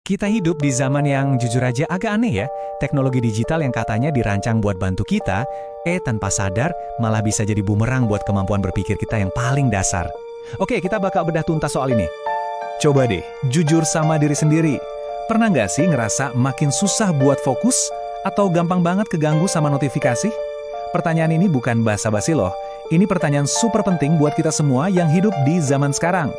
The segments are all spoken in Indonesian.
Kita hidup di zaman yang jujur aja agak aneh ya. Teknologi digital yang katanya dirancang buat bantu kita, tanpa sadar malah bisa jadi bumerang buat kemampuan berpikir kita yang paling dasar. Oke, kita bakal bedah tuntas soal ini. Coba deh, jujur sama diri sendiri. Pernah nggak sih ngerasa makin susah buat fokus atau gampang banget keganggu sama notifikasi? Pertanyaan ini bukan basa-basi loh. Ini pertanyaan super penting buat kita semua yang hidup di zaman sekarang.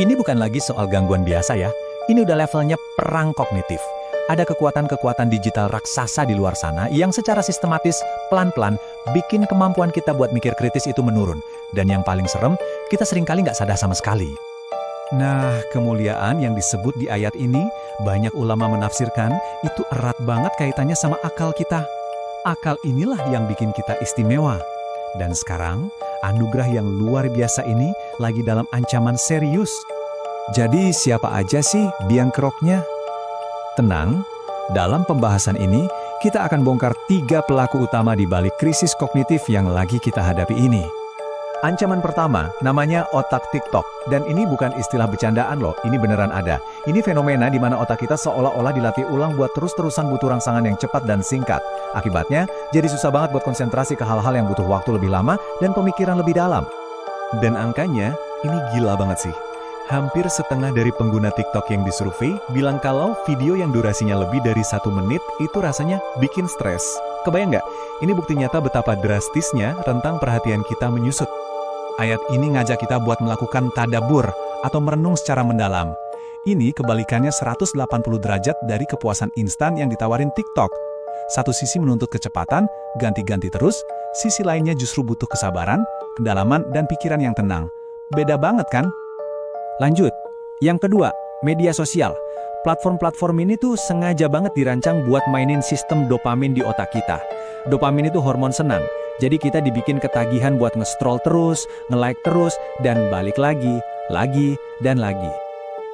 Ini bukan lagi soal gangguan biasa ya. Ini udah levelnya perang kognitif. Ada kekuatan-kekuatan digital raksasa di luar sana yang secara sistematis, pelan-pelan, bikin kemampuan kita buat mikir kritis itu menurun. Dan yang paling serem, kita seringkali nggak sadar sama sekali. Nah, kemuliaan yang disebut di ayat ini, banyak ulama menafsirkan, itu erat banget kaitannya sama akal kita. Akal inilah yang bikin kita istimewa. Dan sekarang, anugerah yang luar biasa ini lagi dalam ancaman serius. Jadi siapa aja sih biang keroknya? Tenang, dalam pembahasan ini kita akan bongkar 3 pelaku utama di balik krisis kognitif yang lagi kita hadapi ini. Ancaman pertama namanya otak TikTok, dan ini bukan istilah bercandaan loh, ini beneran ada. Ini fenomena di mana otak kita seolah-olah dilatih ulang buat terus-terusan butuh rangsangan yang cepat dan singkat. Akibatnya, jadi susah banget buat konsentrasi ke hal-hal yang butuh waktu lebih lama dan pemikiran lebih dalam. Dan angkanya, ini gila banget sih. Hampir setengah dari pengguna TikTok yang disurvei bilang kalau video yang durasinya lebih dari 1 menit itu rasanya bikin stres. Kebayang nggak? Ini bukti nyata betapa drastisnya rentang perhatian kita menyusut. Ayat ini ngajak kita buat melakukan tadabbur atau merenung secara mendalam. Ini kebalikannya 180 derajat dari kepuasan instan yang ditawarin TikTok. Satu sisi menuntut kecepatan, ganti-ganti terus, sisi lainnya justru butuh kesabaran, kedalaman, dan pikiran yang tenang. Beda banget kan? Lanjut, yang kedua, media sosial. Platform-platform ini tuh sengaja banget dirancang buat mainin sistem dopamin di otak kita. Dopamin itu hormon senang, jadi kita dibikin ketagihan buat nge-scroll terus, nge-like terus, dan balik lagi, dan lagi.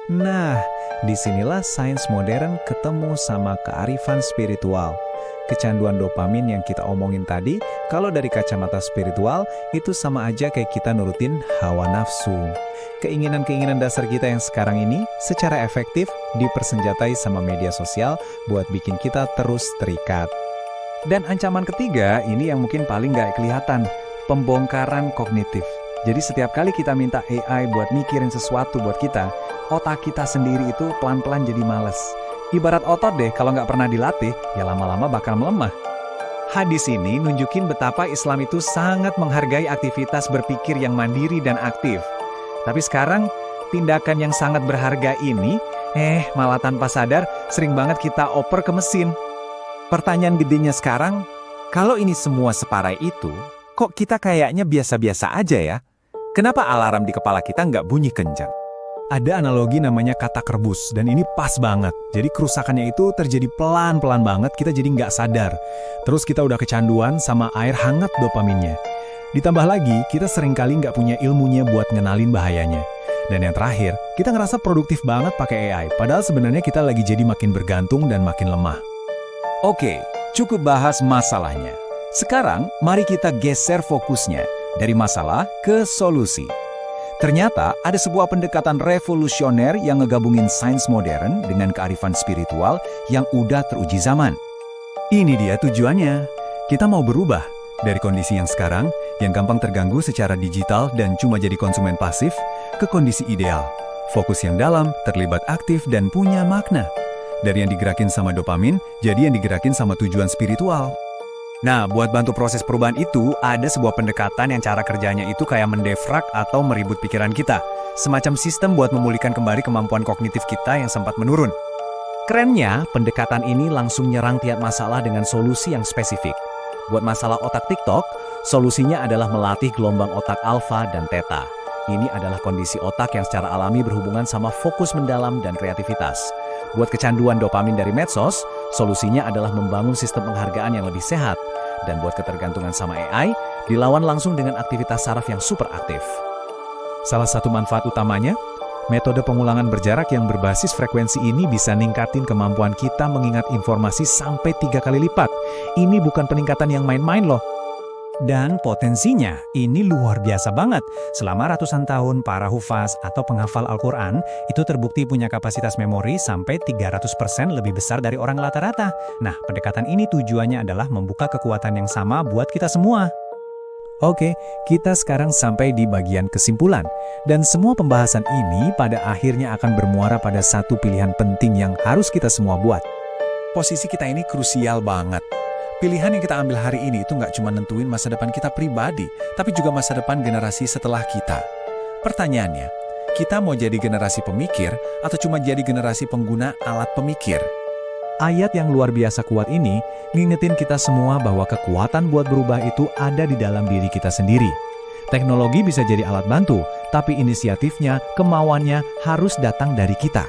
Nah, disinilah sains modern ketemu sama kearifan spiritual. Kecanduan dopamin yang kita omongin tadi, kalau dari kacamata spiritual, itu sama aja kayak kita nurutin hawa nafsu. Keinginan-keinginan dasar kita yang sekarang ini secara efektif dipersenjatai sama media sosial buat bikin kita terus terikat. Dan ancaman ketiga, ini yang mungkin paling nggak kelihatan, pembongkaran kognitif. Jadi setiap kali kita minta AI buat mikirin sesuatu buat kita, otak kita sendiri itu pelan-pelan jadi males. Ibarat otot deh, kalau nggak pernah dilatih, ya lama-lama bakal melemah. Hadis ini nunjukin betapa Islam itu sangat menghargai aktivitas berpikir yang mandiri dan aktif. Tapi sekarang, tindakan yang sangat berharga ini, malah tanpa sadar, sering banget kita oper ke mesin. Pertanyaan gedenya sekarang, kalau ini semua separah itu, kok kita kayaknya biasa-biasa aja ya? Kenapa alarm di kepala kita nggak bunyi kencang? Ada analogi namanya katak rebus, dan ini pas banget. Jadi kerusakannya itu terjadi pelan-pelan banget, kita jadi nggak sadar. Terus kita udah kecanduan sama air hangat dopaminnya. Ditambah lagi, kita seringkali nggak punya ilmunya buat ngenalin bahayanya. Dan yang terakhir, kita ngerasa produktif banget pakai AI, padahal sebenarnya kita lagi jadi makin bergantung dan makin lemah. Oke, cukup bahas masalahnya. Sekarang, mari kita geser fokusnya dari masalah ke solusi. Ternyata ada sebuah pendekatan revolusioner yang ngegabungin sains modern dengan kearifan spiritual yang udah teruji zaman. Ini dia tujuannya. Kita mau berubah dari kondisi yang sekarang, yang gampang terganggu secara digital dan cuma jadi konsumen pasif, ke kondisi ideal. Fokus yang dalam, terlibat aktif, dan punya makna. Dari yang digerakin sama dopamin, jadi yang digerakin sama tujuan spiritual. Nah, buat bantu proses perubahan itu, ada sebuah pendekatan yang cara kerjanya itu kayak mendefrak atau meribut pikiran kita. Semacam sistem buat memulihkan kembali kemampuan kognitif kita yang sempat menurun. Kerennya, pendekatan ini langsung nyerang tiap masalah dengan solusi yang spesifik. Buat masalah otak TikTok, solusinya adalah melatih gelombang otak alfa dan theta. Ini adalah kondisi otak yang secara alami berhubungan sama fokus mendalam dan kreativitas. Buat kecanduan dopamin dari medsos, solusinya adalah membangun sistem penghargaan yang lebih sehat. Dan buat ketergantungan sama AI, dilawan langsung dengan aktivitas saraf yang super aktif. Salah satu manfaat utamanya, metode pengulangan berjarak yang berbasis frekuensi ini bisa ningkatin kemampuan kita mengingat informasi sampai 3 kali lipat. Ini bukan peningkatan yang main-main loh. Dan potensinya ini luar biasa banget. Selama ratusan tahun, para hufaz atau penghafal Al-Quran itu terbukti punya kapasitas memori sampai 300% lebih besar dari orang rata-rata. Nah, pendekatan ini tujuannya adalah membuka kekuatan yang sama buat kita semua. Oke, kita sekarang sampai di bagian kesimpulan. Dan semua pembahasan ini pada akhirnya akan bermuara pada satu pilihan penting yang harus kita semua buat. Posisi kita ini krusial banget. Pilihan yang kita ambil hari ini itu nggak cuma nentuin masa depan kita pribadi, tapi juga masa depan generasi setelah kita. Pertanyaannya, kita mau jadi generasi pemikir atau cuma jadi generasi pengguna alat pemikir? Ayat yang luar biasa kuat ini ngingetin kita semua bahwa kekuatan buat berubah itu ada di dalam diri kita sendiri. Teknologi bisa jadi alat bantu, tapi inisiatifnya, kemauannya harus datang dari kita.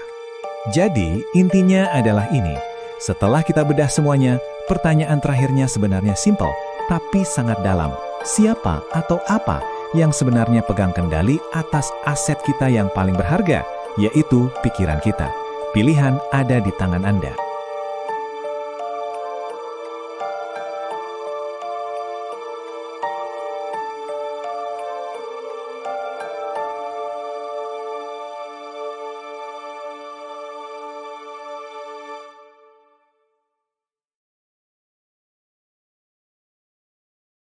Jadi, intinya adalah ini. Setelah kita bedah semuanya, pertanyaan terakhirnya sebenarnya simpel, tapi sangat dalam. Siapa atau apa yang sebenarnya pegang kendali atas aset kita yang paling berharga, yaitu pikiran kita. Pilihan ada di tangan Anda.